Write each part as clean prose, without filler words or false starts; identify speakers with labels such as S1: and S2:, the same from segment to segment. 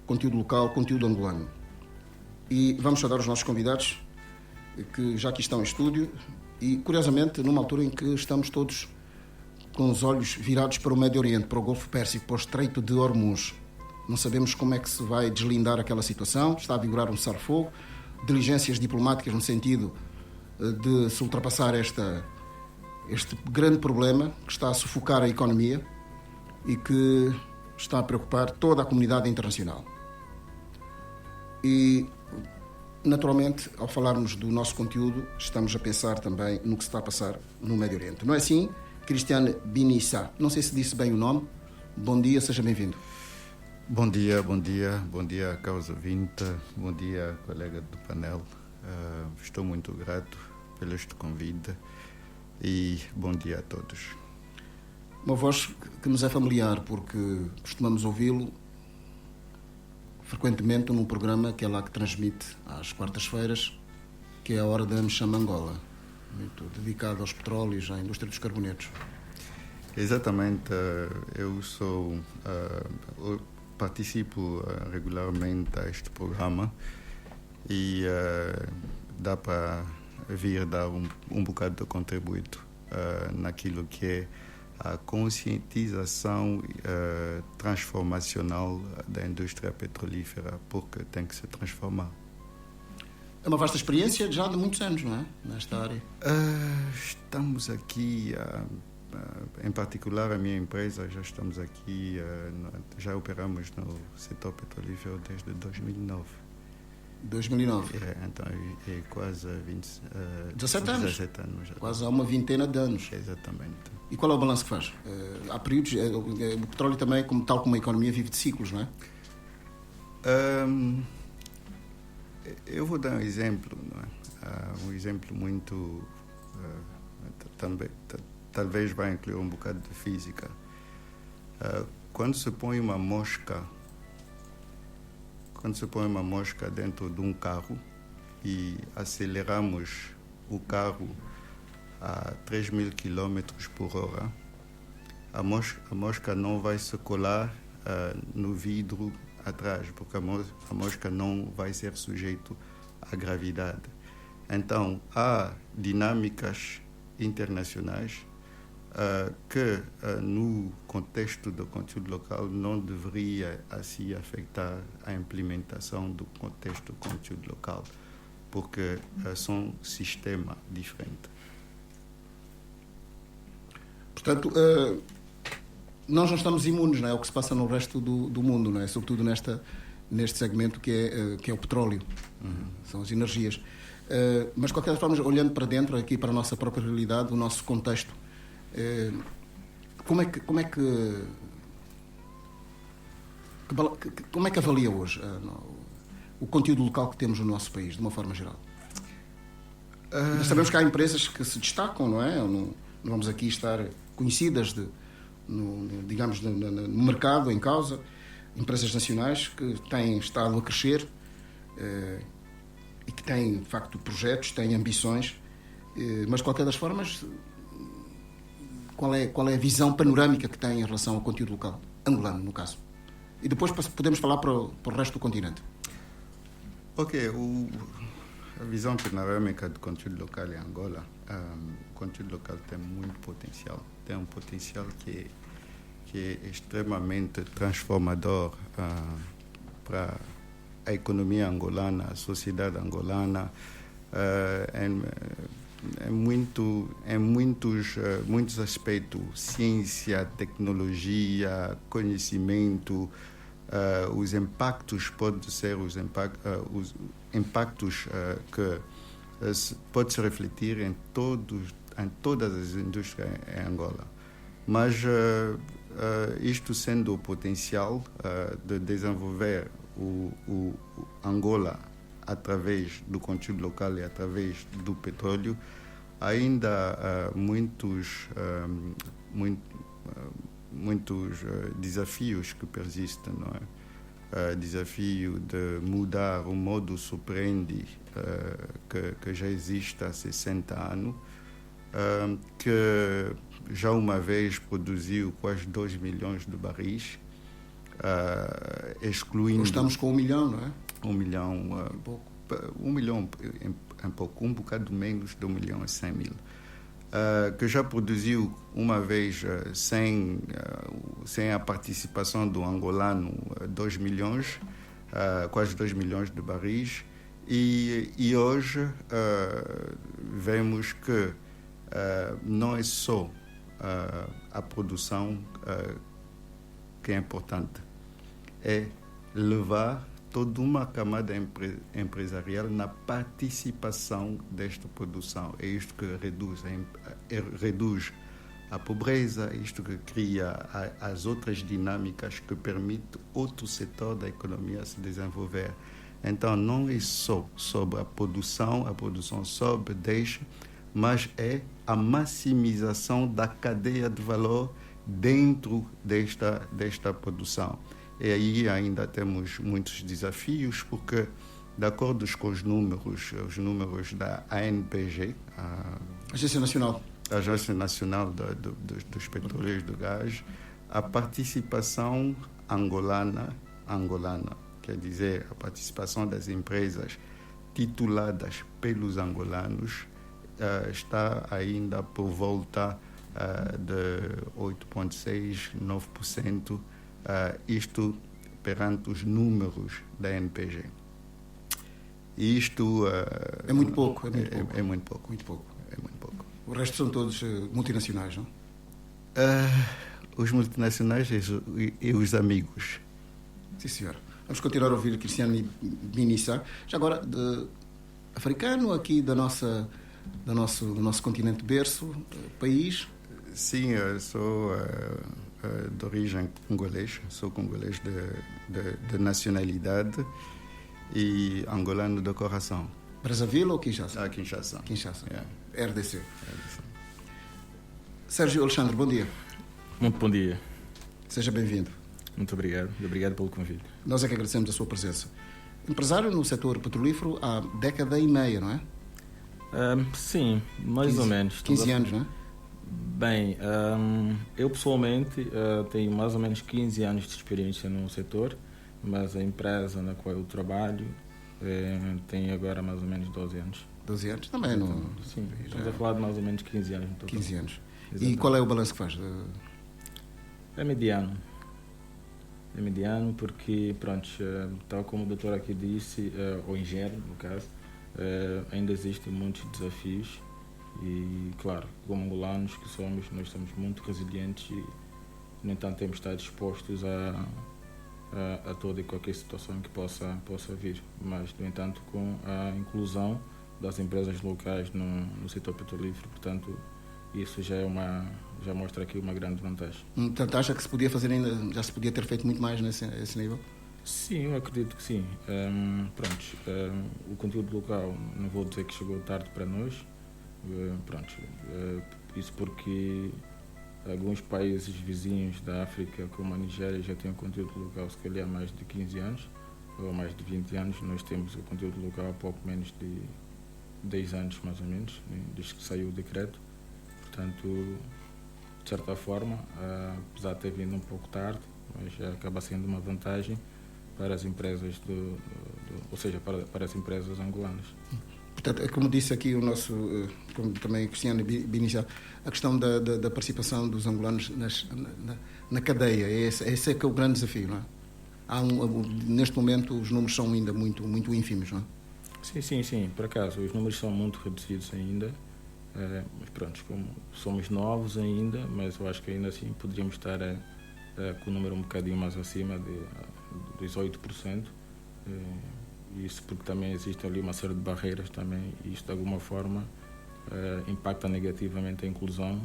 S1: conteúdo local, conteúdo angolano. E vamos saudar os nossos convidados, que já aqui estão em estúdio, e curiosamente numa altura em que estamos todos com os olhos virados para o Médio Oriente, para o Golfo Pérsico, para o Estreito de Hormuz. Não sabemos como é que se vai deslindar aquela situação, está a vigorar um cessar-fogo, diligências diplomáticas no sentido de se ultrapassar este grande problema que está a sufocar a economia e que está a preocupar toda a comunidade internacional. E, naturalmente, ao falarmos do nosso conteúdo, estamos a pensar também no que se está a passar no Médio Oriente. Não é assim, Cristiane Binissa? Não sei se disse bem o nome. Bom dia, seja bem-vindo.
S2: Bom dia, causa Vinta, bom dia, colega do painel. Estou muito grato pelo este convite e bom dia a todos.
S1: Uma voz que nos é familiar, porque costumamos ouvi-lo frequentemente num programa que é lá que transmite às quartas-feiras, que é a Hora da Me Chama Angola, muito dedicado aos petróleos, à indústria dos carbonetos.
S2: Exatamente, eu participo regularmente a este programa e dá para vir dar um bocado de contributo naquilo que é a conscientização transformacional da indústria petrolífera, porque tem que se transformar.
S1: É uma vasta experiência já de muitos anos, não é? Nesta área.
S2: Estamos aqui, em particular a minha empresa, já estamos aqui, já operamos no setor petrolífero desde 2009.
S1: 2009?
S2: Então é quase
S1: 17 anos?
S2: 17 anos já.
S1: Quase há uma vintena de anos.
S2: Exatamente.
S1: E qual é o balanço que faz? Há períodos, o petróleo também, tal como a economia, vive de ciclos, não é?
S2: Eu vou dar um exemplo, não é? Um exemplo muito... também, talvez vai incluir um bocado de física. Quando se põe uma mosca dentro de um carro e aceleramos o carro a 3.000 km por hora, a mosca não vai se colar no vidro atrás, porque a mosca não vai ser sujeito à gravidade. Então, há dinâmicas internacionais que no contexto do conteúdo local não deveria assim afetar a implementação do contexto do conteúdo local, porque são sistemas diferentes.
S1: Portanto, nós não estamos imunes, não é? Ao que se passa no resto do mundo, não é? Sobretudo neste segmento que é o petróleo, são as energias. Mas, de qualquer forma, olhando para dentro, aqui para a nossa própria realidade, o nosso contexto, como é que avalia hoje o conteúdo local que temos no nosso país, de uma forma geral? Nós sabemos que há empresas que se destacam, não é? Não vamos aqui estar conhecidas digamos, no mercado em causa, empresas nacionais que têm estado a crescer e que têm, de facto, projetos, têm ambições, mas, de qualquer das formas, qual é a visão panorâmica que tem em relação ao conteúdo local, angolano, no caso? E depois podemos falar para o resto do continente.
S2: Ok, a visão panorâmica do conteúdo local em Angola, o conteúdo local tem muito potencial. Tem um potencial que é extremamente transformador para a economia angolana, a sociedade angolana, em muitos aspectos, ciência, tecnologia, conhecimento, os impactos podem ser os impactos que pode se refletir em todas as indústrias em Angola. Mas isto sendo o potencial de desenvolver o Angola através do conteúdo local e através do petróleo, ainda há muitos desafios que persistem, não é? Desafio de mudar o modus operandi que já existe há 60 anos, que já uma vez produziu quase 2 milhões de barris, excluindo...
S1: Nós estamos com 1 milhão, não é?
S2: 1 milhão...
S1: Um pouco.
S2: 1 milhão em pouco, um bocado menos de 1 milhão e 100 mil. Que já produziu uma vez sem a participação do angolano 2 milhões, quase 2 milhões de barris, e hoje vemos que não é só a produção que é importante, é levar toda uma camada empresarial na participação desta produção. É isto que reduz a pobreza, é isto que cria as outras dinâmicas que permitem outro setor da economia se desenvolver. Então, não é só sobre a produção sobe, deixa, mas é a maximização da cadeia de valor dentro desta produção. E aí ainda temos muitos desafios, porque, de acordo com os números da ANPG,
S1: Agência Nacional.
S2: A Agência Nacional dos Petróleos e do Gás, a participação angolana, quer dizer, a participação das empresas tituladas pelos angolanos, está ainda por volta de 8,6%, 9%, isto perante os números da ANPG. Isto
S1: é muito pouco.
S2: É muito pouco.
S1: Muito pouco.
S2: É muito pouco.
S1: O resto são todos multinacionais, não?
S2: Os multinacionais e os amigos.
S1: Sim, senhor. Vamos continuar a ouvir Cristiano Binissa. Já agora, africano, aqui do nosso continente berço, país.
S2: Sim, eu sou de origem congolês, sou congolês de nacionalidade e angolano de coração.
S1: Brazzaville ou Kinshasa?
S2: Kinshasa.
S1: Kinshasa.
S2: Yeah.
S1: RDC. Sérgio Alexandre, bom dia.
S3: Muito bom dia.
S1: Seja bem-vindo.
S3: Muito obrigado. E obrigado pelo convite.
S1: Nós é que agradecemos a sua presença. Empresário no setor petrolífero há década e meia, não é?
S3: Sim, mais ou menos.
S1: 15 anos, não é?
S3: Bem, eu pessoalmente tenho mais ou menos 15 anos de experiência no setor, mas a empresa na qual eu trabalho tem agora mais ou menos 12 anos.
S1: 12 anos? Também não.
S3: Sim, estamos a falar de mais ou menos 15 anos.
S1: 15 anos.
S3: Exatamente.
S1: E qual é o balanço que faz?
S3: É mediano. É mediano porque, pronto, tal como o doutor aqui disse, ou engenheiro, no caso, ainda existem muitos desafios e, claro, como angolanos que somos, nós somos muito resilientes e, no entanto, temos de estar dispostos a toda e qualquer situação que possa vir. Mas, no entanto, com a inclusão das empresas locais no setor petrolífero, portanto, isso já mostra aqui uma grande vantagem.
S1: Portanto, acha que se podia fazer ainda, já se podia ter feito muito mais nesse nível?
S3: Sim, eu acredito que sim. O conteúdo local, não vou dizer que chegou tarde para nós, isso porque alguns países vizinhos da África, como a Nigéria, já têm o conteúdo local se calhar há mais de 15 anos, ou mais de 20 anos. Nós temos o conteúdo local há pouco menos de 10 anos, mais ou menos, desde que saiu o decreto. Portanto, de certa forma, apesar de ter vindo um pouco tarde, mas acaba sendo uma vantagem para as empresas, ou seja, para as empresas angolanas.
S1: Portanto, é como disse aqui o nosso, como também Cristiano Binissa, a questão da participação dos angolanos na cadeia, esse é que é o grande desafio, não é? Neste momento os números são ainda muito ínfimos, não é?
S3: Sim, por acaso, os números são muito reduzidos ainda, mas pronto, como somos novos ainda, mas eu acho que ainda assim poderíamos estar com o número um bocadinho mais acima dos 8%, isso porque também existe ali uma série de barreiras também, e isto de alguma forma impacta negativamente a inclusão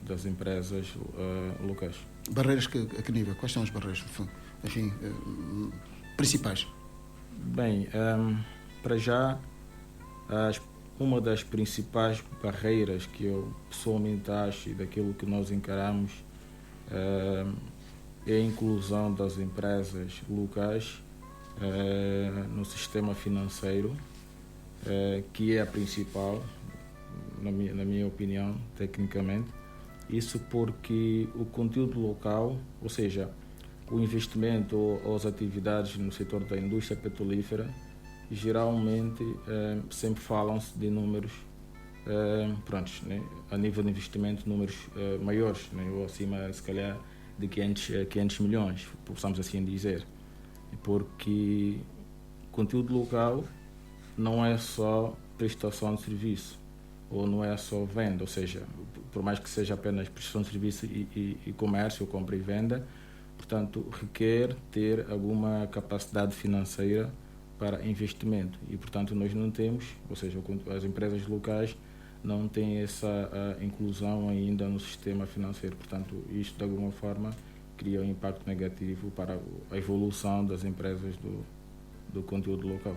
S3: das empresas locais.
S1: Barreiras a que nível? Quais são as barreiras, enfim, principais?
S3: Bem, para já, uma das principais barreiras que eu pessoalmente acho e daquilo que nós encaramos é a inclusão das empresas locais no sistema financeiro, que é a principal, na minha opinião, tecnicamente. Isso porque o conteúdo local, ou seja, o investimento ou as atividades no setor da indústria petrolífera, geralmente sempre falam-se de números prontos, né? A nível de investimento, números maiores, né? Ou acima, se calhar, de 500 milhões, possamos assim dizer. Porque conteúdo local não é só prestação de serviço, ou não é só venda, ou seja, por mais que seja apenas prestação de serviço e comércio, ou compra e venda, portanto, requer ter alguma capacidade financeira para investimento e, portanto, nós não temos, ou seja, as empresas locais não têm essa inclusão ainda no sistema financeiro, portanto, isto de alguma forma cria um impacto negativo para a evolução das empresas do conteúdo local.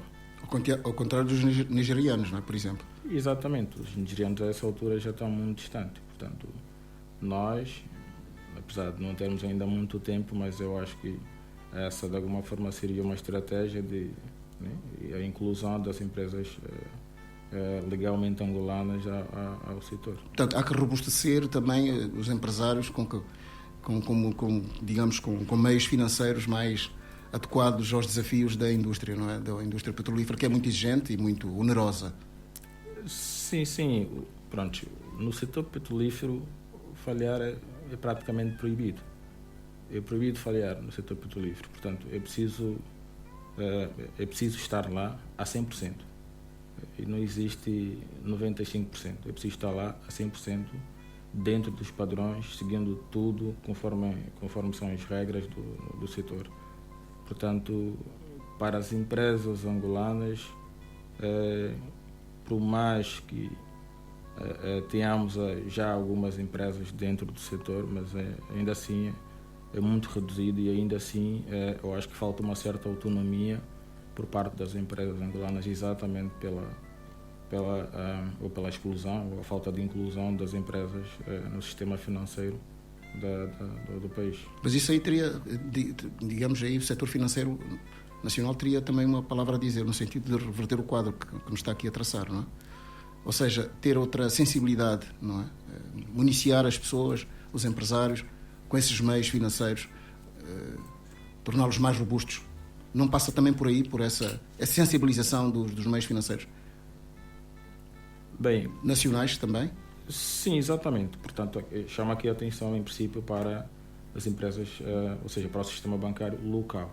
S1: Ao contrário dos nigerianos, não é? Por exemplo.
S3: Exatamente, os nigerianos a essa altura já estão muito distantes, portanto, nós, apesar de não termos ainda muito tempo, mas eu acho que essa de alguma forma seria uma estratégia de, né, a inclusão das empresas legalmente angolanas ao setor.
S1: Portanto, há que robustecer também os empresários digamos, com meios financeiros mais adequados aos desafios da indústria, não é? Da indústria petrolífera, que é muito exigente e muito onerosa.
S3: Sim. Pronto, no setor petrolífero, falhar é praticamente proibido. É proibido falhar no setor petrolífero. Portanto, é preciso estar lá a 100%. E não existe 95%. É preciso estar lá a 100%, dentro dos padrões, seguindo tudo conforme são as regras do setor. Portanto, para as empresas angolanas, por mais que tenhamos já algumas empresas dentro do setor, mas ainda assim é muito reduzido e ainda assim eu acho que falta uma certa autonomia por parte das empresas angolanas, exatamente pela exclusão ou a falta de inclusão das empresas no sistema financeiro do país.
S1: Mas isso aí teria, digamos aí, o setor financeiro nacional teria também uma palavra a dizer, no sentido de reverter o quadro que nos está aqui a traçar, não é? Ou seja, ter outra sensibilidade, não é? Municiar as pessoas, os empresários, com esses meios financeiros, torná-los mais robustos. Não passa também por aí, por essa sensibilização dos meios financeiros?
S3: Bem,
S1: nacionais também?
S3: Sim, exatamente. Portanto, chama aqui a atenção, em princípio, para as empresas, ou seja, para o sistema bancário local.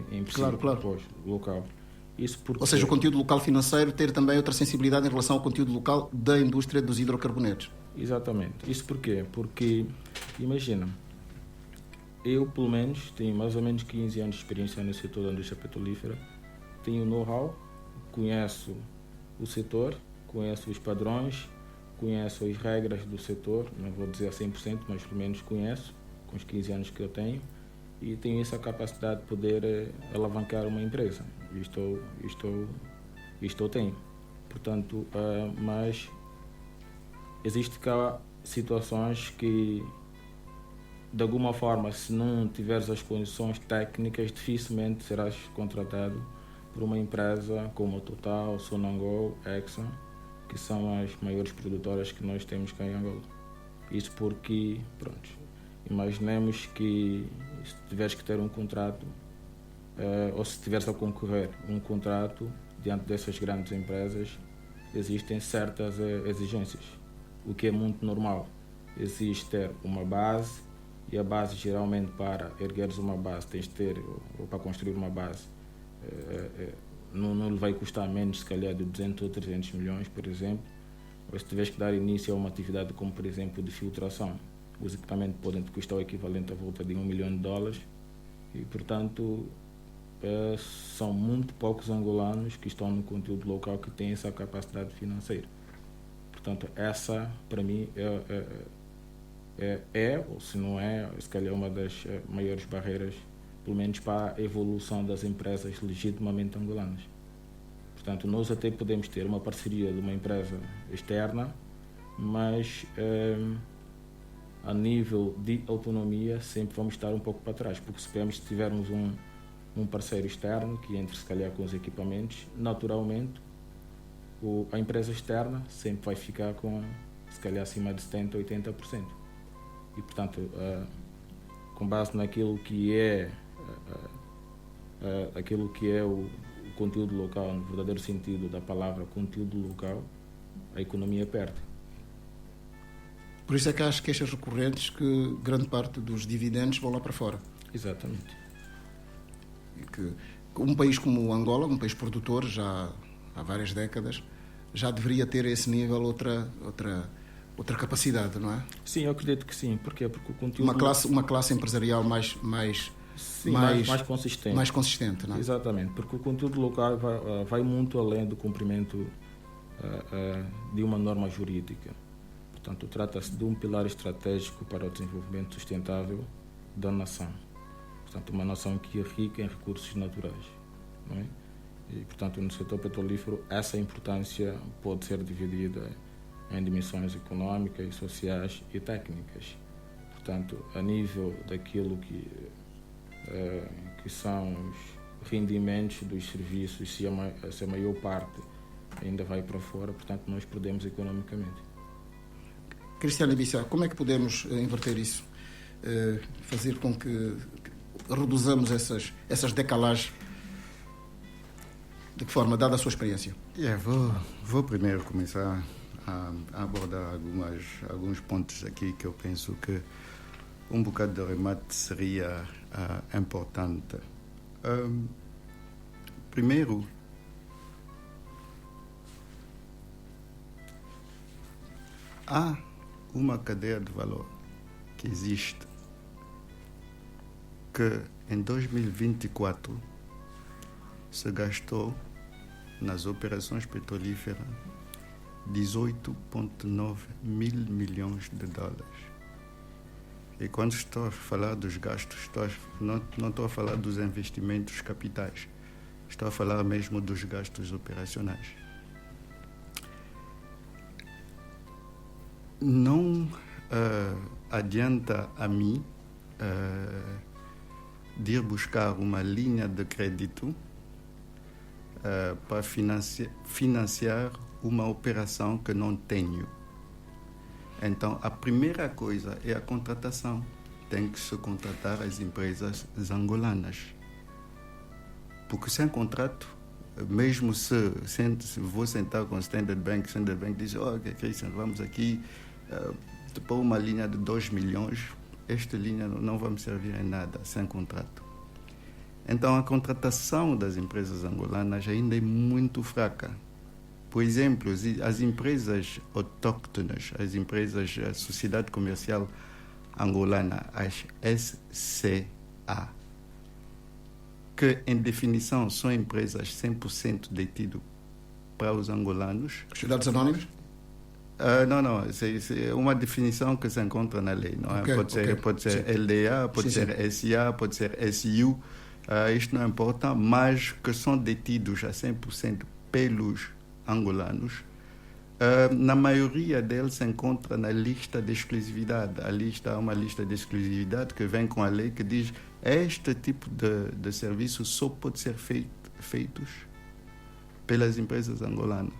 S3: Em princípio,
S1: claro.
S3: Local. Isso porque...
S1: Ou seja, o conteúdo local financeiro ter também outra sensibilidade em relação ao conteúdo local da indústria dos hidrocarbonetos.
S3: Exatamente. Isso porquê? Porque, imagina, eu, pelo menos, tenho mais ou menos 15 anos de experiência no setor da indústria petrolífera, tenho know-how, conheço o setor, conheço os padrões, conheço as regras do setor, não vou dizer a 100%, mas pelo menos conheço, com os 15 anos que eu tenho, e tenho essa capacidade de poder alavancar uma empresa. Isto eu tenho. Portanto, mas existe cá situações que, de alguma forma, se não tiveres as condições técnicas, dificilmente serás contratado por uma empresa como a Total, Sonangol, Exxon, que são as maiores produtoras que nós temos cá em Angola. Isso porque, pronto, imaginemos que se tiveres que ter um contrato, ou se tiveres a concorrer um contrato diante dessas grandes empresas, existem certas exigências, o que é muito normal. Existe ter uma base, e a base, geralmente, para ergueres uma base, tens de ter, ou para construir uma base, não lhe vai custar menos, se calhar, de 200 ou 300 milhões, por exemplo. Ou se tiveres que dar início a uma atividade como, por exemplo, de filtração, os equipamentos podem te custar o equivalente a volta de $1 milhão, e, portanto, são muito poucos angolanos que estão no conteúdo local que têm essa capacidade financeira. Portanto, essa, para mim, ou se não é, se calhar, uma das maiores barreiras, pelo menos para a evolução das empresas legitimamente angolanas. Portanto, nós até podemos ter uma parceria de uma empresa externa, mas a nível de autonomia sempre vamos estar um pouco para trás, porque se tivermos um parceiro externo que entre, se calhar, com os equipamentos, naturalmente a empresa externa sempre vai ficar com, se calhar, acima de 70% ou 80%. E, portanto, com base naquilo que é o conteúdo local, no verdadeiro sentido da palavra conteúdo local, a economia perde.
S1: Por isso é que há as queixas recorrentes que grande parte dos dividendos vão lá para fora.
S3: Exatamente.
S1: E que um país como o Angola, um país produtor já há várias décadas, já deveria ter a esse nível outra capacidade, não é?
S3: Sim, eu acredito que sim. Porquê? Porque o conteúdo...
S1: Uma classe empresarial mais
S3: consistente.
S1: Mais consistente, não é?
S3: Exatamente, porque o conteúdo local vai muito além do cumprimento de uma norma jurídica. Portanto, trata-se de um pilar estratégico para o desenvolvimento sustentável da nação. Portanto, uma nação que é rica em recursos naturais, não é? E, portanto, no setor petrolífero, essa importância pode ser dividida em dimensões econômicas, sociais e técnicas. Portanto, a nível daquilo que são os rendimentos dos serviços, se a maior parte ainda vai para fora, portanto, nós perdemos economicamente.
S1: Cristiano Ibiza, como é que podemos inverter isso? Fazer com que reduzamos essas decalagens? De que forma, dada a sua experiência?
S2: Vou primeiro começar a abordar alguns pontos aqui que eu penso que um bocado de remate seria importante. Primeiro, há uma cadeia de valor que existe que em 2024 se gastou nas operações petrolíferas 18,9 mil milhões de dólares. E quando estou a falar dos gastos, não estou a falar dos investimentos capitais, estou a falar mesmo dos gastos operacionais. Não adianta a mim de ir buscar uma linha de crédito para financiar uma operação que não tenho. Então, a primeira coisa é a contratação. Tem que se contratar as empresas angolanas. Porque sem contrato, mesmo se vou sentar com o Standard Bank diz, Christian, vamos aqui pôr uma linha de 2 milhões, esta linha não vai me servir em nada sem contrato. Então, a contratação das empresas angolanas ainda é muito fraca. Por exemplo, as empresas autóctonas, a Sociedade Comercial Angolana, as SCA, que em definição são empresas 100% detidas para os angolanos.
S1: Sociedades anónimas?
S2: Não, é uma definição que se encontra na lei, não é? Pode ser sim. LDA, pode ser SA, pode ser SU, isto não importa, mas que são detidos a 100% pelos angolanos. Na maioria deles se encontra na lista de exclusividade. Há uma lista de exclusividade que vem com a lei que diz este tipo de serviço só pode ser feitos pelas empresas angolanas.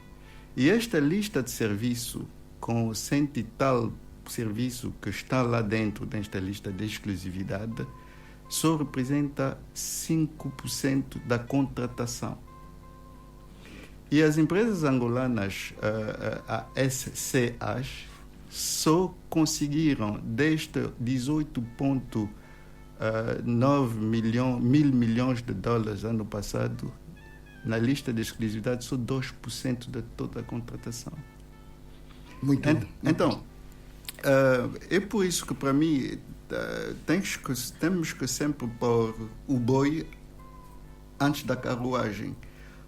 S2: E esta lista de serviço, com 100 e tal serviço que está lá dentro desta lista de exclusividade, só representa 5% da contratação. E as empresas angolanas, a SCAs, só conseguiram deste 18,9 mil milhões de dólares ano passado, na lista de exclusividade, só 2% de toda a contratação.
S1: Muito
S2: então, é por isso que, para mim, temos que sempre pôr o boi antes da carruagem.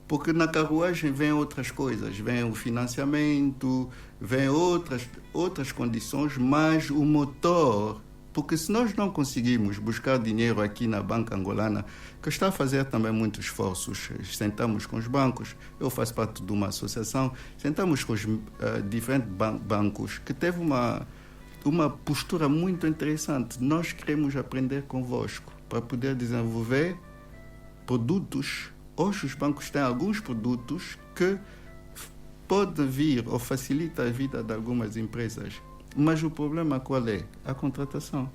S2: Porque na carruagem vem outras coisas, vem o financiamento, vem outras condições, mas o motor... Porque se nós não conseguimos buscar dinheiro aqui na banca angolana, que está a fazer também muitos esforços, sentamos com os bancos, eu faço parte de uma associação, sentamos com os diferentes bancos, que teve uma postura muito interessante. Nós queremos aprender convosco para poder desenvolver produtos. Hoje os bancos têm alguns produtos que podem vir ou facilitam a vida de algumas empresas. Mas o problema qual é? A contratação.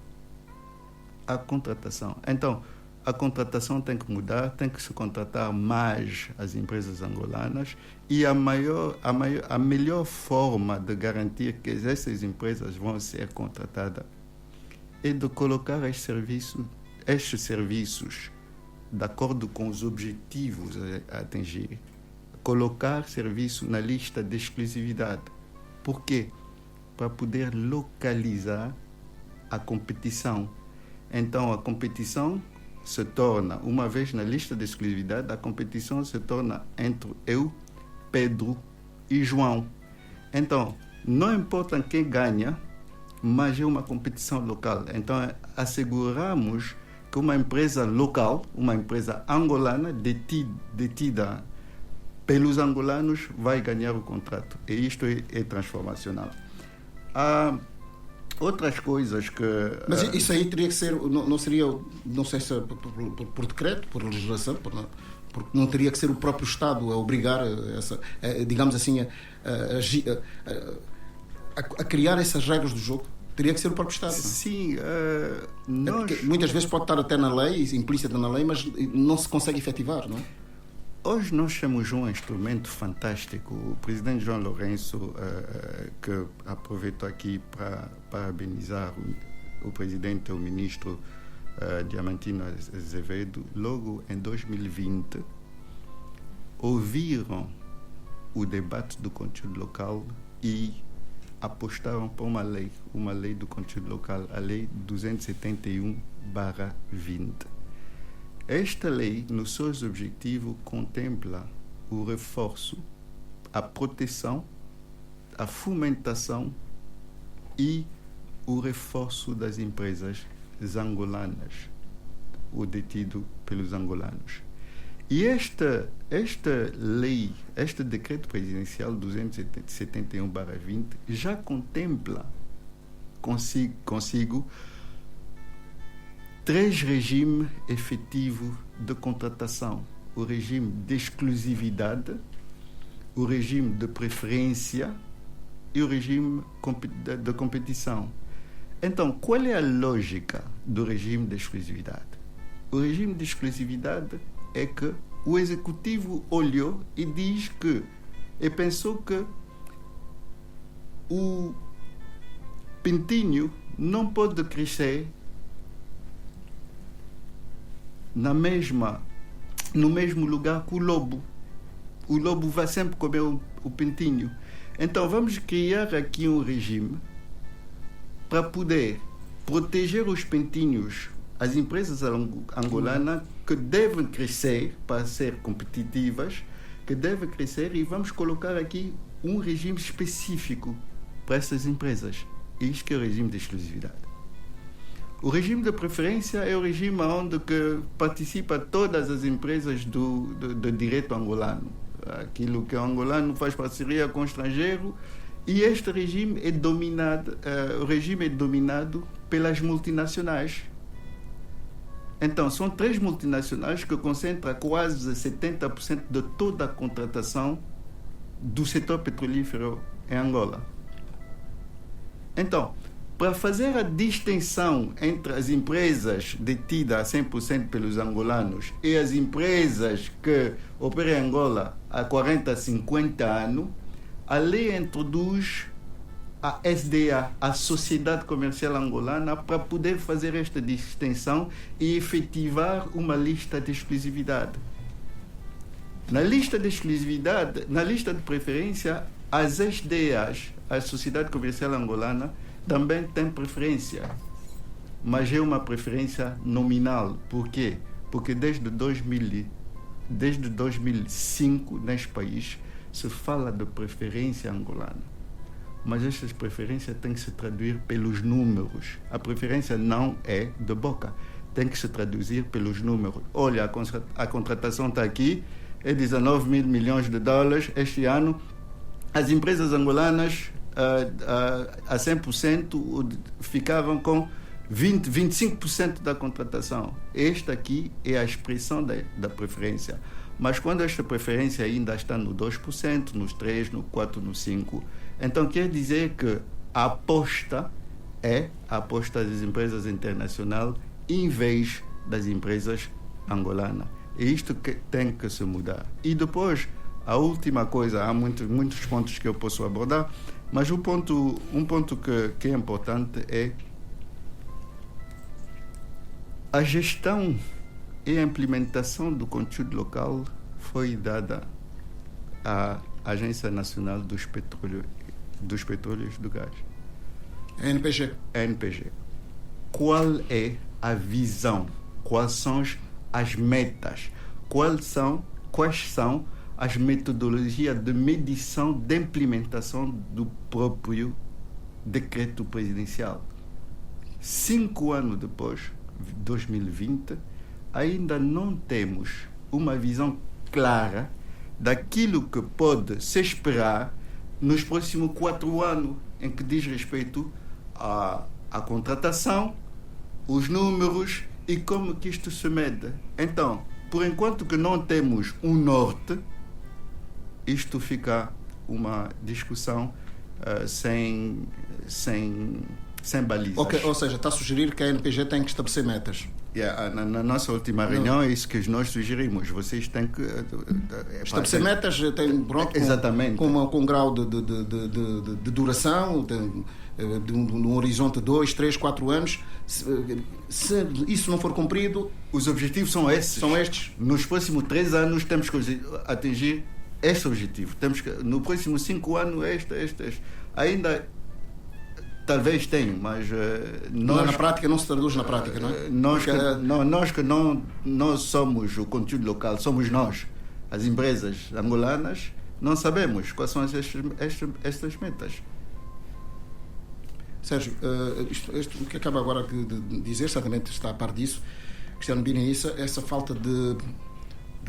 S2: a contratação. Então, a contratação tem que mudar, tem que se contratar mais as empresas angolanas e a melhor forma de garantir que essas empresas vão ser contratadas é de colocar estes serviços de acordo com os objetivos a atingir. Colocar serviço na lista de exclusividade. Por quê? Para poder localizar a competição. Então, a competição se torna, uma vez na lista de exclusividade, a competição se torna entre eu, Pedro e João. Então, não importa quem ganha, mas é uma competição local. Então, asseguramos que uma empresa local, uma empresa angolana, detida pelos angolanos, vai ganhar o contrato. E isto é transformacional. Há outras coisas que...
S1: Mas isso aí teria que ser, não seria, não sei se por decreto, por legislação, porque não teria que ser o próprio Estado a obrigar, digamos assim, a criar essas regras do jogo? Teria que ser o próprio Estado.
S2: Sim,
S1: muitas vezes pode estar até na lei, implícita na lei, mas não se consegue efetivar, não é?
S2: Hoje nós temos um instrumento fantástico. O presidente João Lourenço, que aproveitou aqui para parabenizar o presidente e o ministro Diamantino Azevedo, logo em 2020, ouviram o debate do conteúdo local e apostaram para uma lei do conteúdo local, a Lei 271/20. Esta lei, nos seus objetivos, contempla o reforço, a proteção, a fomentação e o reforço das empresas angolanas, o detido pelos angolanos. E esta lei, este decreto presidencial 271/20, já contempla consigo 3 regimes efetivos de contratação: o regime de exclusividade, o regime de preferência e o regime de competição. Então, qual é a lógica do regime de exclusividade? O regime de exclusividade é que o executivo olhou e diz que e pensou que o pintinho não pode crescer no mesmo lugar que o lobo. O lobo vai sempre comer o pintinho. Então vamos criar aqui um regime para poder proteger os pintinhos, as empresas angolanas que devem crescer para ser competitivas, que devem crescer, e vamos colocar aqui um regime específico para essas empresas. Isto que é o regime de exclusividade. O regime de preferência é o regime onde que participa todas as empresas do direito angolano. Aquilo que o angolano faz parceria com o estrangeiro, e este regime é dominado, pelas multinacionais. Então, são 3 multinacionais que concentram quase 70% de toda a contratação do setor petrolífero em Angola. Então, para fazer a distinção entre as empresas detidas a 100% pelos angolanos e as empresas que operam em Angola há 40, 50 anos, a lei introduz a SDA, a Sociedade Comercial Angolana, para poder fazer esta distinção e efetivar uma lista de exclusividade. Na lista de exclusividade, na lista de preferência, as SDAs, a Sociedade Comercial Angolana, também tem preferência, mas é uma preferência nominal. Por quê? Porque desde 2005, neste país, se fala de preferência angolana. Mas estas preferências têm que se traduzir pelos números. A preferência não é de boca, tem que se traduzir pelos números. Olha, a contratação está aqui, é 19 mil milhões de dólares este ano. As empresas angolanas a 100% ficavam com 25% da contratação. Esta aqui é a expressão da preferência. Mas quando esta preferência ainda está no 2%, nos 3%, no 4%, no 5%, então quer dizer que a aposta é a aposta das empresas internacionais em vez das empresas angolanas. É isto que tem que se mudar. E depois, a última coisa, há muitos pontos que eu posso abordar, mas um ponto que é importante é a gestão e a implementação do conteúdo local foi dada à Agência Nacional dos Petróleos e do Gás. ANPG. Qual é a visão? Quais são as metas? Quais são as metodologias de medição de implementação do próprio decreto presidencial? 5 anos depois, 2020, ainda não temos uma visão clara daquilo que pode se esperar nos próximos 4 anos, em que diz respeito à contratação, os números e como que isto se mede. Então, por enquanto que não temos um norte, isto fica uma discussão sem balizas.
S1: Okay, ou seja, está a sugerir que a ANPG tem que estabelecer metas.
S2: Na nossa última reunião é isso que nós sugerimos. Vocês têm que
S1: estabelecer metas,
S2: exatamente,
S1: com um grau de duração, de um horizonte de 2, 3, 4 anos. Se isso não for cumprido,
S2: os objetivos são estes. Nos próximos 3 anos temos que atingir este objetivo. No próximo 5 anos este. Ainda talvez tenha, mas
S1: na prática não se traduz na prática, não é?
S2: Nós que não somos o conteúdo local, somos nós, as empresas angolanas, não sabemos quais são estas metas.
S1: Sérgio, isto que acaba agora de dizer, certamente está a par disso, Cristiano Mbini, essa falta de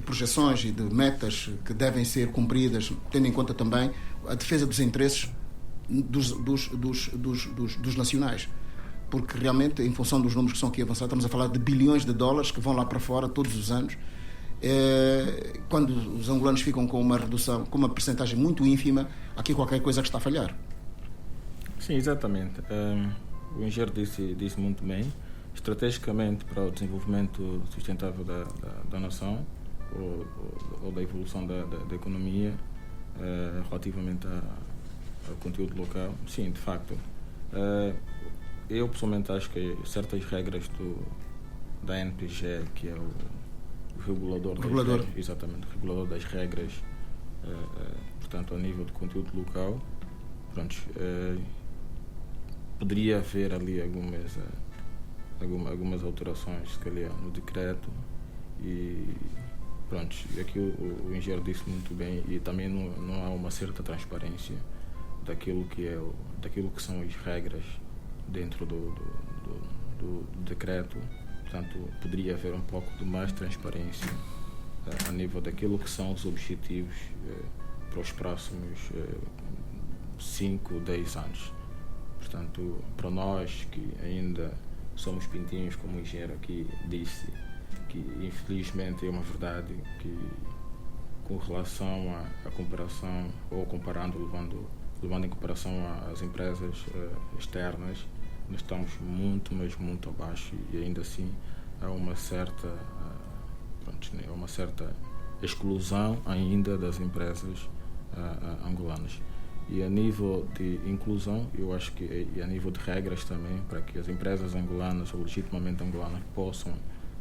S1: projeções e de metas que devem ser cumpridas, tendo em conta também a defesa dos interesses dos nacionais, porque realmente, em função dos números que são aqui avançados, estamos a falar de bilhões de dólares que vão lá para fora todos os anos. Quando os angolanos ficam com uma redução, com uma percentagem muito ínfima, aqui qualquer coisa que está a falhar.
S3: Sim, exatamente. O engenheiro disse muito bem. Estrategicamente, para o desenvolvimento sustentável da nação ou da evolução da economia, relativamente ao conteúdo local, sim, de facto. Eu pessoalmente acho que certas regras da ANPG, que é o regulador. Exatamente, o regulador das regras, portanto, a nível de conteúdo local, pronto, poderia haver ali algumas alterações, se calhar, no decreto, e pronto, aqui o engenheiro disse muito bem, e também não há uma certa transparência daquilo que são as regras dentro do decreto. Portanto, poderia haver um pouco de mais transparência a nível daquilo que são os objetivos para os próximos 5, 10 anos. Portanto, para nós que ainda somos pintinhos, como o engenheiro aqui disse, que infelizmente é uma verdade que, com relação à comparação, ou comparando, levando em comparação às empresas externas, nós estamos muito, mas muito abaixo, e ainda assim há uma certa exclusão ainda das empresas angolanas. E a nível de inclusão, eu acho que, e a nível de regras também, para que as empresas angolanas, ou legitimamente angolanas, possam,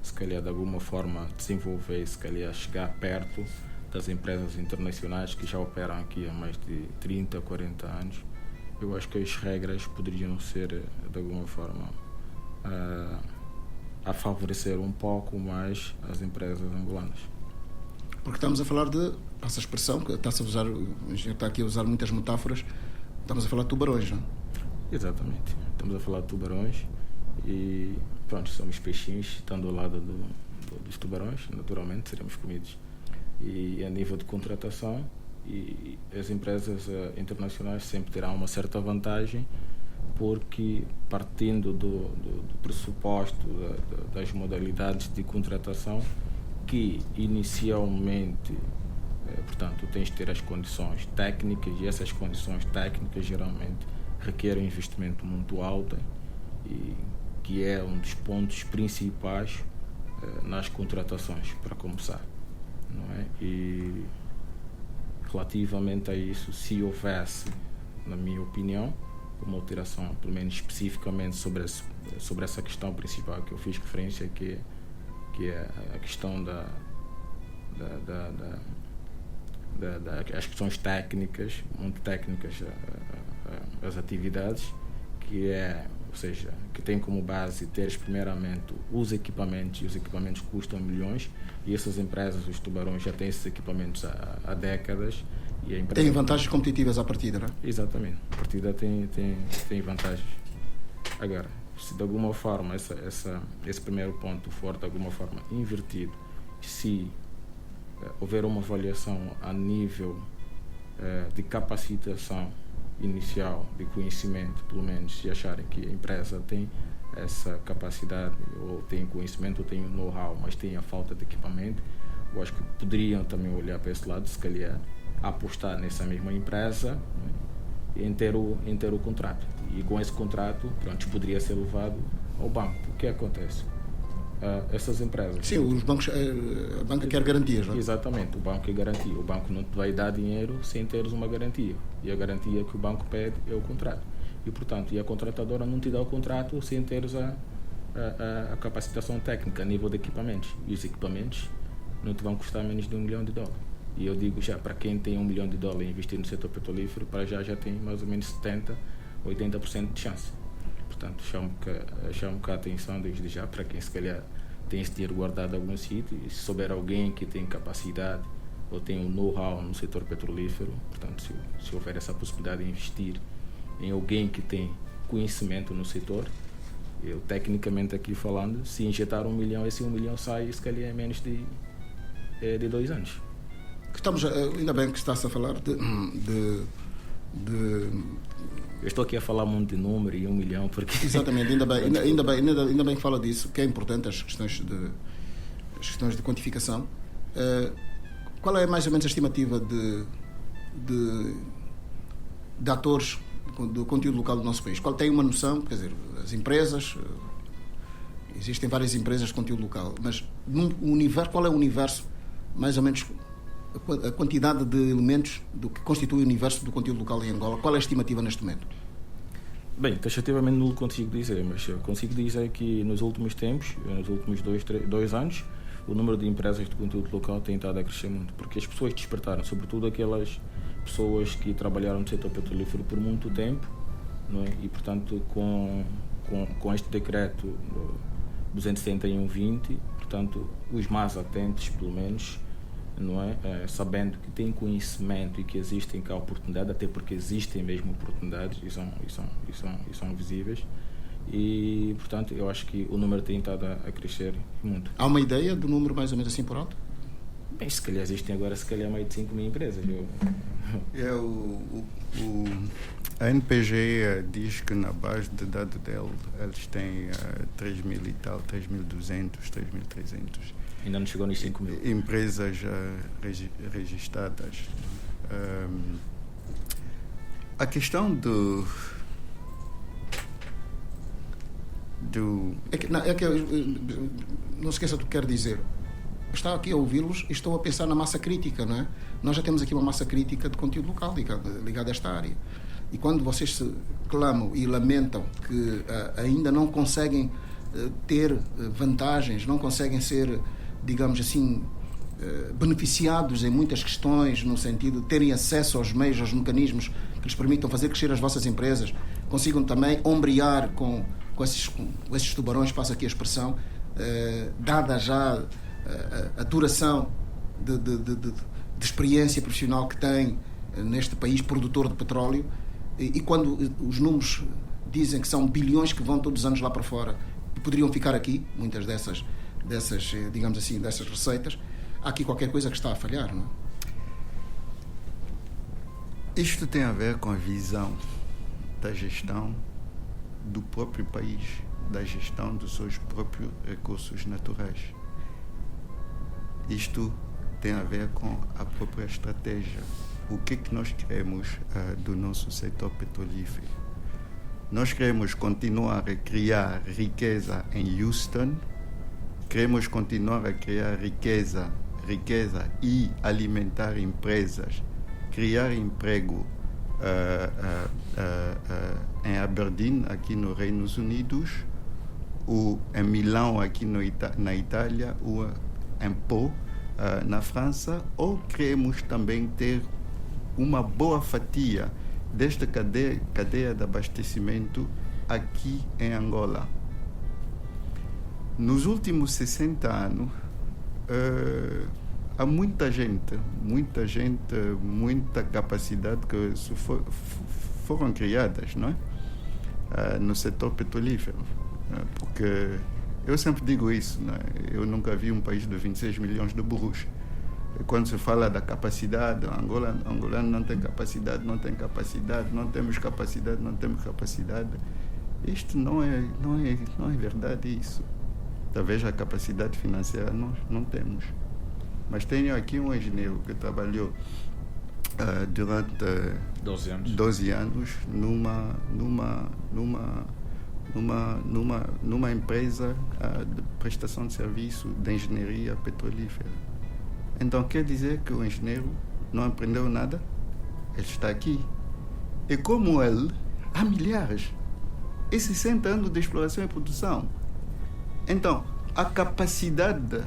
S3: se calhar, de alguma forma, desenvolver, se calhar, chegar perto das empresas internacionais que já operam aqui há mais de 30, 40 anos, eu acho que as regras poderiam ser, de alguma forma, a favorecer um pouco mais as empresas angolanas.
S1: Porque estamos a falar de, essa expressão, que está aqui a usar muitas metáforas, estamos a falar de tubarões, não é?
S3: Exatamente. Estamos a falar de tubarões e, pronto, somos peixinhos, estando ao lado dos tubarões, naturalmente, seremos comidos. E a nível de contratação, e as empresas internacionais sempre terão uma certa vantagem, porque partindo do pressuposto das modalidades de contratação, que inicialmente, portanto, tens de ter as condições técnicas, e essas condições técnicas geralmente requerem um investimento muito alto, e que é um dos pontos principais nas contratações, para começar, não é? E relativamente a isso, se houvesse, na minha opinião, uma alteração, pelo menos especificamente sobre essa questão principal que eu fiz referência, que é a questão as questões técnicas, muito técnicas, as atividades, ou seja, que tem como base teres primeiramente os equipamentos, e os equipamentos custam milhões, e essas empresas, os tubarões, já têm esses equipamentos há décadas. E a empresa
S1: tem vantagens competitivas à partida, não é?
S3: Exatamente, a partida tem vantagens. Agora, se de alguma forma esse primeiro ponto for de alguma forma invertido, se houver uma avaliação a nível de capacitação inicial, de conhecimento, pelo menos, se acharem que a empresa tem essa capacidade, ou tem conhecimento, ou tem know-how, mas tem a falta de equipamento, eu acho que poderiam também olhar para esse lado, se calhar apostar nessa mesma empresa, né, em ter o contrato. E com esse contrato, pronto, poderia ser levado ao banco. O que acontece? Essas empresas...
S1: Sim, os bancos, a banca quer garantias, não é?
S3: Exatamente, o banco é garantia. O banco não te vai dar dinheiro sem teres uma garantia. E a garantia que o banco pede é o contrato. E, portanto, a contratadora não te dá o contrato sem teres a capacitação técnica a nível de equipamentos. E os equipamentos não te vão custar menos de $1 milhão. E eu digo já, para quem tem $1 milhão e investir no setor petrolífero, para já tem mais ou menos 70%, 80% de chance. Portanto, chamo cá a atenção desde já para quem se calhar tem esse dinheiro guardado em algum sítio, e se souber alguém que tem capacidade ou tem um know-how no setor petrolífero, portanto, se houver essa possibilidade de investir em alguém que tem conhecimento no setor, eu tecnicamente aqui falando, se injetar $1 milhão, esse $1 milhão sai se calhar em menos de 2 anos.
S1: Ainda bem que está-se a falar de...
S3: Eu estou aqui a falar muito de número e $1 milhão porque...
S1: Exatamente, ainda bem que fala disso, que é importante, as questões de quantificação. Qual é mais ou menos a estimativa de atores do conteúdo local do nosso país? Qual tem uma noção? Quer dizer, as empresas, existem várias empresas de conteúdo local, mas qual é o universo, mais ou menos, a quantidade de elementos do que constitui o universo do conteúdo local em Angola? Qual é a estimativa neste momento?
S3: Bem, taxativamente não consigo dizer, mas eu consigo dizer que nos últimos tempos, nos últimos 2 anos, o número de empresas de conteúdo local tem estado a crescer muito, porque as pessoas despertaram, sobretudo aquelas pessoas que trabalharam no setor petrolífero por muito tempo, não é? E, portanto, com este decreto 271/20, portanto, os mais atentos, pelo menos, não é? Sabendo que tem conhecimento e que existem cá oportunidades, até porque existem mesmo oportunidades e são visíveis, e, portanto, eu acho que o número tem estado a crescer muito.
S1: Há uma ideia do número mais ou menos assim por alto?
S3: Bem, se calhar existem agora mais de 5 mil empresas.
S2: A NPG diz que na base de dados dele eles têm 3.000 e tal, 3.200, 3.300.
S3: Ainda não chegou nos 5 mil.
S2: Empresas registradas. A questão
S1: não se esqueça do que quero dizer. Estou aqui a ouvi-los e estou a pensar na massa crítica, não é? Nós já temos aqui uma massa crítica de conteúdo local ligada a esta área. E quando vocês se clamam e lamentam que ainda não conseguem ter vantagens, não conseguem ser, digamos assim, beneficiados em muitas questões, no sentido de terem acesso aos meios, aos mecanismos que lhes permitam fazer crescer as vossas empresas, consigam também ombrear com esses tubarões, passo aqui a expressão, dada já a duração de experiência profissional que tem neste país produtor de petróleo, e quando os números dizem que são bilhões que vão todos os anos lá para fora e poderiam ficar aqui, muitas dessas, digamos assim, dessas receitas, há aqui qualquer coisa que está a falhar, não é?
S2: Isto tem a ver com a visão da gestão do próprio país, da gestão dos seus próprios recursos naturais. Isto tem a ver com a própria estratégia. O que nós queremos do nosso setor petrolífero? Nós queremos continuar a criar riqueza em Houston, queremos continuar a criar riqueza e alimentar empresas, criar emprego em Aberdeen, aqui nos Reinos Unidos, ou em Milão, aqui na Itália, ou em Pau, na França, ou queremos também ter uma boa fatia desta cadeia de abastecimento aqui em Angola. Nos últimos 60 anos, há muita gente, muita capacidade que foram criadas, não é? No setor petrolífero. Porque eu sempre digo isso, não é? Eu nunca vi um país de 26 milhões de burros. Quando se fala da capacidade, angolano não tem capacidade, não temos capacidade. Isto não é verdade isso. Talvez a capacidade financeira nós não temos. Mas tenho aqui um engenheiro que trabalhou durante 12 anos numa empresa de prestação de serviço de engenharia petrolífera. Então quer dizer que o engenheiro não aprendeu nada? Ele está aqui. E como ele, há milhares. E 60 anos de exploração e produção. Então, a capacidade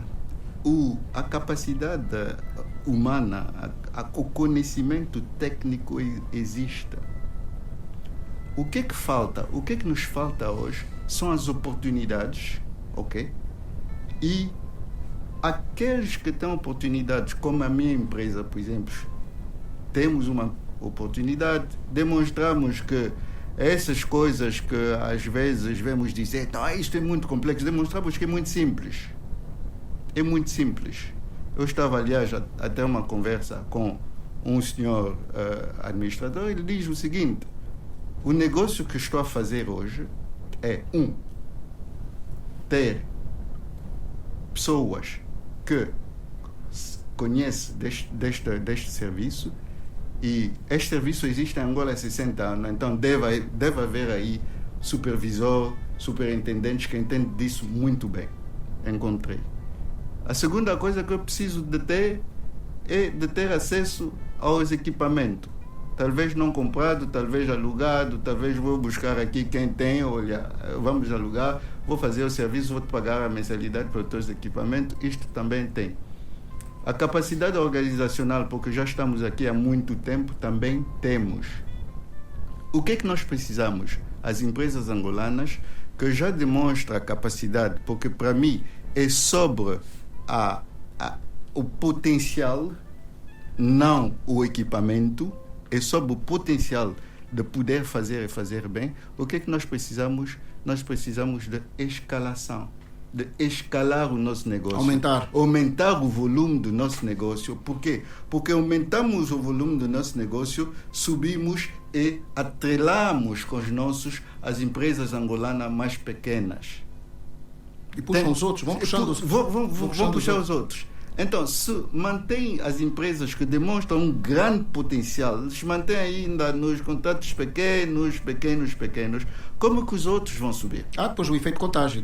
S2: humana, o conhecimento técnico existe. O que é que falta? O que é que nos falta hoje são as oportunidades, ok? E aqueles que têm oportunidades, como a minha empresa, por exemplo, temos uma oportunidade, demonstramos que essas coisas que às vezes vemos dizer, não, isto é muito complexo, demonstramos que é muito simples. É muito simples. Eu estava, aliás, até uma conversa com um senhor administrador, ele diz o seguinte: o negócio que estou a fazer hoje é, ter pessoas que conhecem deste serviço, e este serviço existe em Angola há 60 anos, então deve haver aí supervisor, superintendentes que entendem disso muito bem. Encontrei. A segunda coisa que eu preciso de ter é de ter acesso aos equipamentos. Talvez não comprado, talvez alugado, talvez vou buscar aqui quem tem, olha, vamos alugar, vou fazer o serviço, vou te pagar a mensalidade para os teus equipamentos, isto também tem. A capacidade organizacional, porque já estamos aqui há muito tempo, também temos. O que é que nós precisamos? As empresas angolanas, que já demonstram a capacidade, porque para mim é sobre o potencial, não o equipamento, é sobre o potencial de poder fazer e fazer bem. O que é que nós precisamos? Nós precisamos de escalação, de escalar o nosso negócio. Aumentar o volume do nosso negócio. Por quê? Porque aumentamos o volume do nosso negócio, subimos e atrelamos com as empresas angolanas mais pequenas.
S1: E puxam os outros, vão
S2: puxar os outros. Então, se mantém as empresas que demonstram um grande potencial, se mantém ainda nos contratos pequenos, como que os outros vão subir?
S1: Depois o efeito contágio.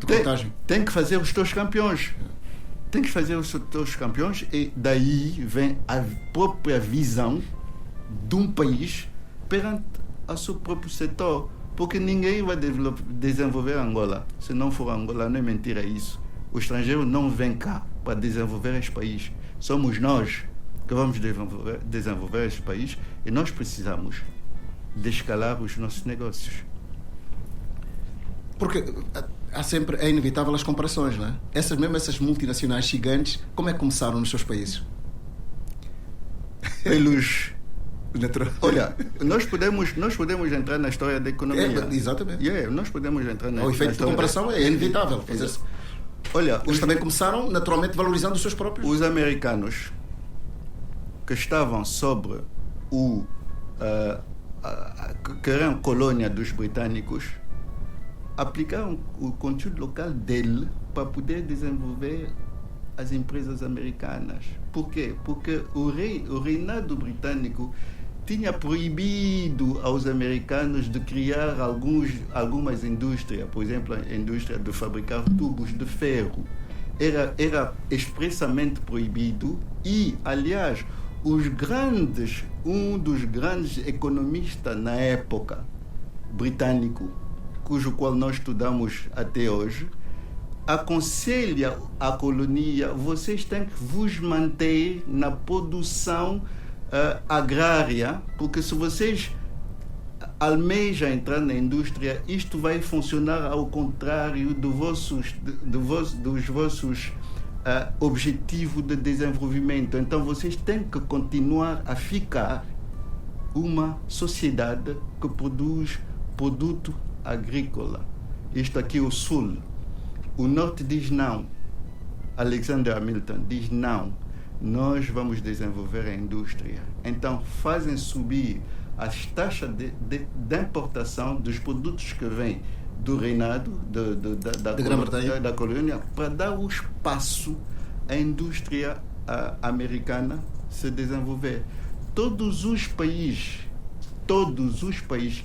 S2: Tem que fazer os teus campeões. E daí vem a própria visão de um país perante o seu próprio setor. Porque ninguém vai desenvolver Angola se não for Angola. Não é mentira isso. O estrangeiro não vem cá para desenvolver este país. Somos nós que vamos desenvolver este país, e nós precisamos de escalar os nossos negócios.
S1: Porque é inevitável as comparações, não é? Essas multinacionais gigantes, como é que começaram nos seus países?
S2: Pelos... Olha, nós podemos entrar na história da economia.
S1: Exatamente.
S2: Nós podemos entrar na
S1: O efeito de comparação é inevitável.
S2: Olha,
S1: eles também começaram naturalmente valorizando os seus próprios.
S2: Os americanos que estavam sobre que eram colônia dos britânicos, aplicaram o conteúdo local dele para poder desenvolver as empresas americanas. Por quê? Porque o reinado britânico tinha proibido aos americanos de criar algumas indústrias, por exemplo, a indústria de fabricar tubos de ferro. Era expressamente proibido e, aliás, um dos grandes economistas na época, britânico, cujo qual nós estudamos até hoje, aconselha a colonia: vocês têm que vos manter na produção agrária, porque se vocês almejam entrar na indústria, isto vai funcionar ao contrário dos vossos objetivos de desenvolvimento. Então vocês têm que continuar a ficar uma sociedade que produz produto agrícola. Isto aqui é o Sul. O Norte diz não. Alexander Hamilton diz não. Nós vamos desenvolver a indústria. Então fazem subir as taxas de importação dos produtos que vêm do reinado da colônia, para dar o espaço à indústria americana se desenvolver. Todos os países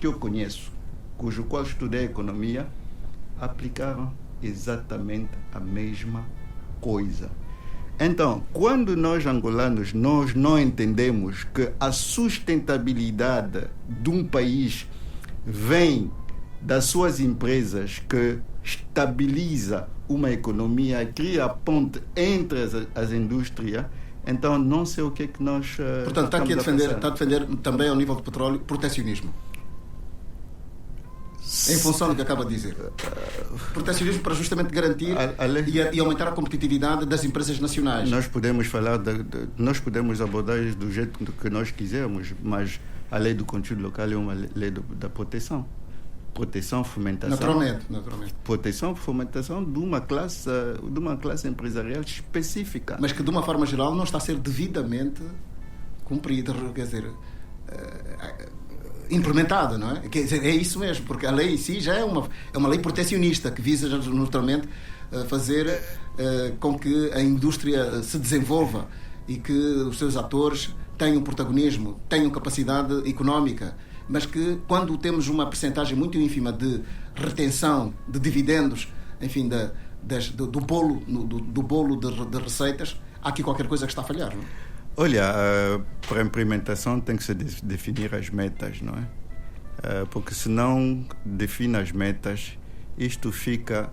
S2: que eu conheço, cujo qual estudei economia, aplicaram exatamente a mesma coisa. Então, quando nós angolanos nós não entendemos que a sustentabilidade de um país vem das suas empresas, que estabiliza uma economia, cria a ponte entre as indústrias, então não sei o que é que nós...
S1: Portanto, está a defender também ao nível do petróleo protecionismo. Em função do que acaba de dizer. Protecionismo para justamente garantir e aumentar a competitividade das empresas nacionais.
S2: Nós podemos falar, nós podemos abordar isso do jeito que nós quisermos, mas a lei do conteúdo local é uma lei da proteção. Proteção, fomentação.
S1: Naturalmente.
S2: Proteção, fomentação de uma classe empresarial específica.
S1: Mas que, de uma forma geral, não está a ser devidamente cumprida, quer dizer, implementada, não é? Quer dizer, é isso mesmo, porque a lei em si já é uma lei protecionista que visa naturalmente fazer com que a indústria se desenvolva e que os seus atores tenham protagonismo, tenham capacidade económica, mas que quando temos uma percentagem muito ínfima de retenção de dividendos, enfim, do bolo de receitas, há aqui qualquer coisa que está a falhar, não é?
S2: Olha, para a implementação tem que se definir as metas, não é? Porque se não define as metas, isto fica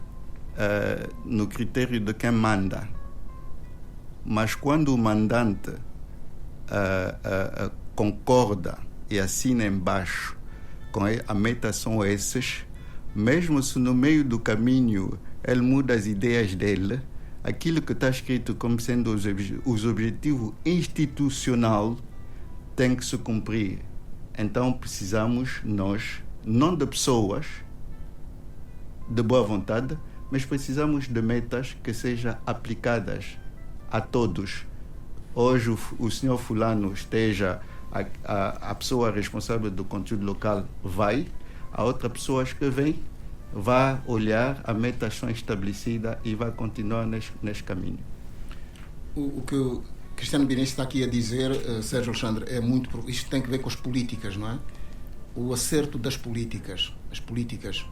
S2: no critério de quem manda. Mas quando o mandante concorda e assina embaixo com a meta são esses, mesmo se no meio do caminho ele muda as ideias dele, aquilo que está escrito como sendo os objetivos institucional tem que se cumprir. Então precisamos nós, não de pessoas de boa vontade, mas precisamos de metas que sejam aplicadas a todos. Hoje o senhor fulano esteja, a pessoa responsável do conteúdo local vai, a outra pessoa que vem vai olhar, a metas são estabelecida e vai continuar neste caminho.
S1: O que o Cristiano Binense está aqui a dizer, Sérgio Alexandre, isto tem que ver com as políticas, não é? O acerto das políticas. As políticas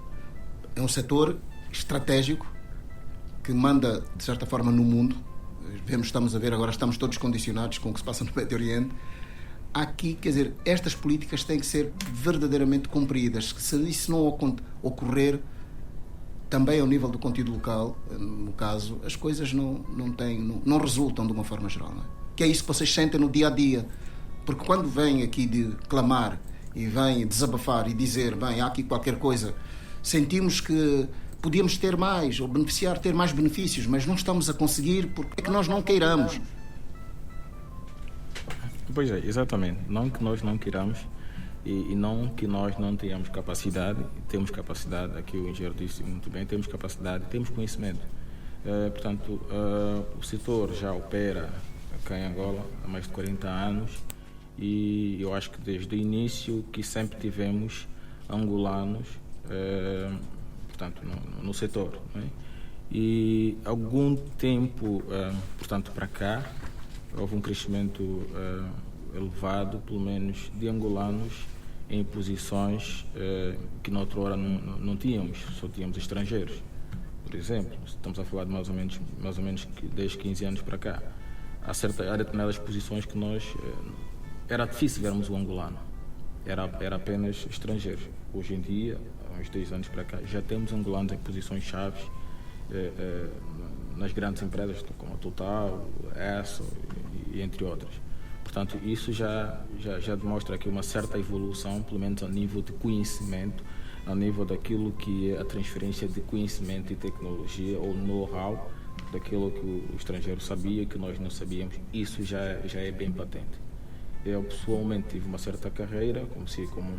S1: é um setor estratégico que manda, de certa forma, no mundo. Estamos a ver agora, estamos todos condicionados com o que se passa no Médio Oriente. Aqui, quer dizer, estas políticas têm que ser verdadeiramente cumpridas. Se isso não ocorrer, também ao nível do conteúdo local, no caso, as coisas não resultam de uma forma geral, não é? Que é isso que vocês sentem no dia a dia. Porque quando vêm aqui de clamar e vêm desabafar e dizer, bem, há aqui qualquer coisa, sentimos que podíamos ter mais, ou ter mais benefícios, mas não estamos a conseguir porque é que nós não queiramos.
S3: Pois é, exatamente. Não que nós não queiramos e não que nós não tenhamos capacidade. Temos capacidade, aqui o engenheiro disse muito bem, temos capacidade, temos conhecimento. Portanto, o setor já opera cá em Angola há mais de 40 anos e eu acho que desde o início que sempre tivemos angolanos portanto, no setor. Não é? E algum tempo, portanto, para cá, houve um crescimento elevado, pelo menos de angolanos, em posições que na outra hora não tínhamos, só tínhamos estrangeiros. Por exemplo, estamos a falar de mais ou menos 10, 15 anos para cá. Há determinadas posições que nós era difícil vermos o angolano, era apenas estrangeiros. Hoje em dia, há uns 10 anos para cá, já temos angolanos em posições chaves nas grandes empresas como a Total, a ESSO e entre outras. Portanto, isso já demonstra aqui uma certa evolução, pelo menos a nível de conhecimento, a nível daquilo que é a transferência de conhecimento e tecnologia ou know-how, daquilo que o estrangeiro sabia que nós não sabíamos. Isso já é bem patente. Eu pessoalmente tive uma certa carreira, comecei como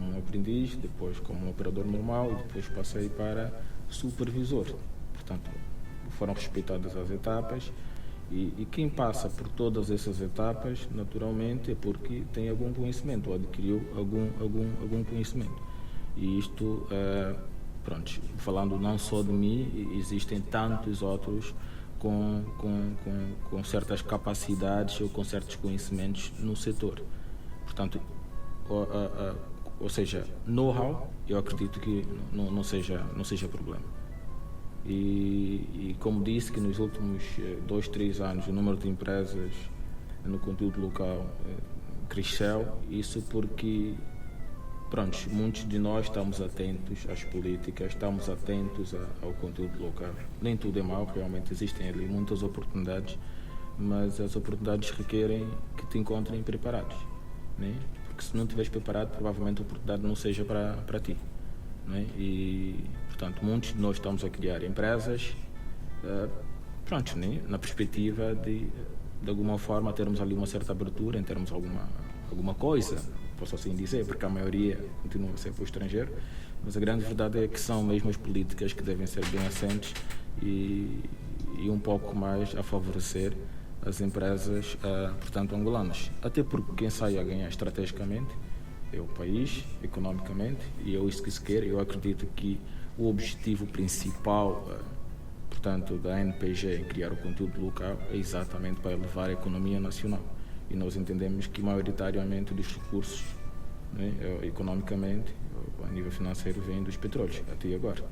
S3: um aprendiz, depois como um operador normal e depois passei para supervisor. Portanto, foram respeitadas as etapas e quem passa por todas essas etapas, naturalmente, é porque tem algum conhecimento, ou adquiriu algum conhecimento. E isto, pronto, falando não só de mim, existem tantos outros com certas capacidades ou com certos conhecimentos no setor. Portanto, ou seja, know-how, eu acredito que não seja problema. E como disse, que nos últimos 2, 3 anos o número de empresas no conteúdo local cresceu, isso porque pronto, muitos de nós estamos atentos às políticas, estamos atentos ao conteúdo local. Nem tudo é mau, realmente existem ali muitas oportunidades, mas as oportunidades requerem que te encontrem preparados, né? Porque se não estiveres preparado, provavelmente a oportunidade não seja para ti, né? E, portanto, muitos de nós estamos a criar empresas, pronto, né? Na perspectiva de alguma forma termos ali uma certa abertura em termos alguma coisa, posso assim dizer, porque a maioria continua a ser para o estrangeiro, mas a grande verdade é que são mesmo as políticas que devem ser bem assentes e um pouco mais a favorecer as empresas, portanto, angolanas. Até porque quem sai a ganhar estrategicamente é o país, economicamente, e é isso que se quer. Eu acredito que o objetivo principal, portanto, da ANPG em criar o conteúdo local é exatamente para elevar a economia nacional. E nós entendemos que maioritariamente dos recursos, né, economicamente, a nível financeiro, vêm dos petróleos, até agora.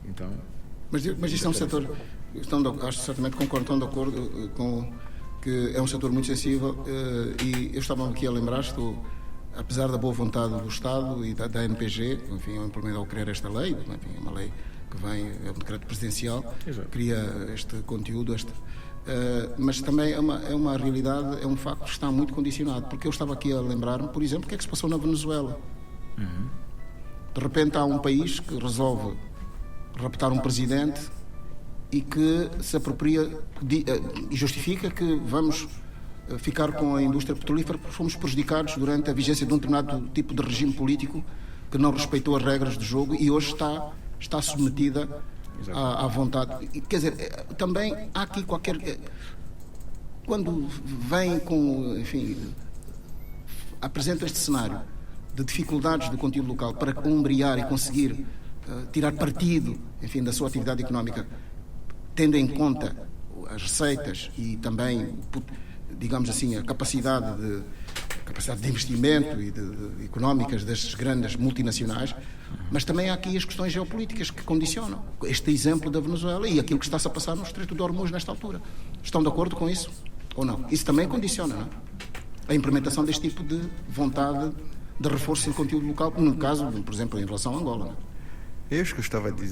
S3: Então,
S1: mas isto é um setor, acho certamente estão de acordo com que é um setor muito sensível e eu estava aqui a lembrar, apesar da boa vontade do Estado e da ANPG, enfim, ao criar esta lei, enfim, é uma lei que vem, é um decreto presidencial,
S3: exato,
S1: cria este conteúdo, mas também é uma realidade, é um facto que está muito condicionado, porque eu estava aqui a lembrar-me, por exemplo, o que é que se passou na Venezuela. De repente há um país que resolve raptar um presidente e que se apropria e justifica que vamos ficar com a indústria petrolífera porque fomos prejudicados durante a vigência de um determinado tipo de regime político que não respeitou as regras do jogo e hoje está submetida à vontade. Quer dizer, também há aqui quando vem apresenta este cenário de dificuldades do conteúdo local para ombrear e conseguir tirar partido, enfim, da sua atividade económica, tendo em conta as receitas e também, digamos assim, a capacidade de investimento e económicas destas grandes multinacionais, mas também há aqui as questões geopolíticas que condicionam este exemplo da Venezuela e aquilo que está-se a passar no Estreito de Hormuz nesta altura. Estão de acordo com isso ou não? Isso também condiciona, não é? A implementação deste tipo de vontade de reforço do conteúdo local, no caso, por exemplo, em relação a Angola. Não é?
S2: É isso que eu estava a dizer.